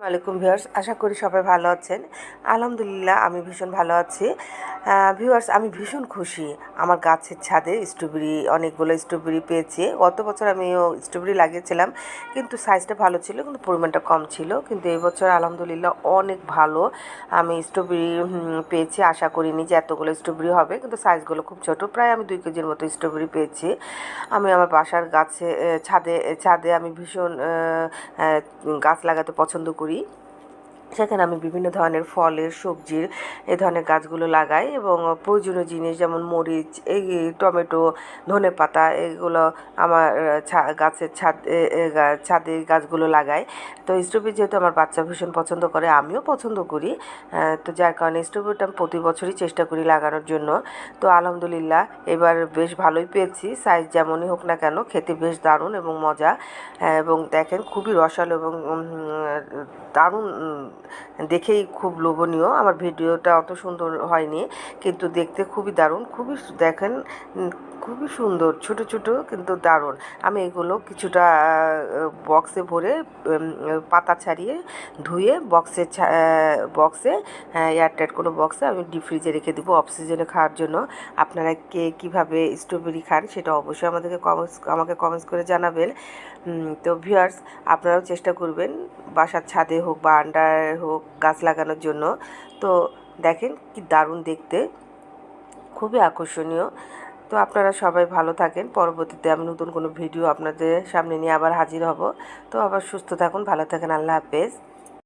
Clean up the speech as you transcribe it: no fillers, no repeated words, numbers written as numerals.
ওয়ালাইকুম ভিউয়ার্স, আশা করি সবাই ভালো আছেন। আলহামদুলিল্লাহ আমি ভীষণ ভালো আছি। ভিউয়ার্স, আমি ভীষণ খুশি। আমার গাছের ছাদে অনেকগুলো স্ট্রবেরি পেয়েছি। গত বছর আমিও স্ট্রবেরি লাগিয়েছিলাম, কিন্তু সাইজটা ভালো ছিল, কিন্তু পরিমাণটা কম ছিল। কিন্তু এই বছর আলহামদুলিল্লাহ অনেক ভালো আমি স্ট্রবেরি পেয়েছি। আশা করিনি যে এতগুলো স্ট্রবেরি হবে, কিন্তু সাইজগুলো খুব ছোট। প্রায় আমি 2 কেজির মতো স্ট্রবেরি পেয়েছি। আমি আমার বাসার ছাদে ছাদে আমি ভীষণ গাছ লাগাতে পছন্দ করি। সেখানে আমি বিভিন্ন ধরনের ফলের, সবজির এই ধরনের গাছগুলো লাগাই এবং প্রয়োজনীয় জিনিস যেমন মরিচ, এই টমেটো, ধনেপাতা এগুলো আমার গাছের ছাদে গাছগুলো লাগাই। তো স্ট্রবেরি যেহেতু আমার বাচ্চা ভীষণ পছন্দ করে, আমিও পছন্দ করি। তো যার কারণে স্ট্রবেরিটা আমি প্রতি বছরই চেষ্টা করি লাগানোর জন্য। তো আলহামদুলিল্লাহ এবার বেশ ভালোই পেয়েছি। সাইজ যেমনই হোক না কেন, খেতে বেশ দারুণ এবং মজা। এবং দেখেন খুবই রসালো এবং দারুণ, দেখেই খুব লোভনীয়। আমার ভিডিওটা অত সুন্দর হয়নি, কিন্তু দেখতে খুবই দারুণ। দেখেন খুবই সুন্দর, ছোট ছোট কিন্তু দারুণ। আমি এগুলো কিছুটা বক্সে ভরে, পাতা ছাড়িয়ে ধুয়ে বক্সে এয়ারটাইট কোনো বক্সে আমি ডিপ ফ্রিজে রেখে দেবো অফ সিজনে খাওয়ার জন্য। আপনারা কে কীভাবে স্ট্রবেরি খান সেটা অবশ্যই আমাকে কমেন্টস করে জানাবেন। তো ভিউয়ার্স, আপনারাও চেষ্টা করবেন বাসার ছাদে হোক বা আন্ডারে হোক গাছ লাগানোর জন্য। তো দেখেন কি দারুণ দেখতে, খুবই আকর্ষণীয়। তো আপনারা সবাই ভালো থাকেন। পরবর্তীতে আমি নতুন কোনো ভিডিও আপনাদের সামনে নিয়ে আবার হাজির হব। তো আবার সুস্থ থাকুন, ভালো থাকেন। আল্লাহ হাফেজ।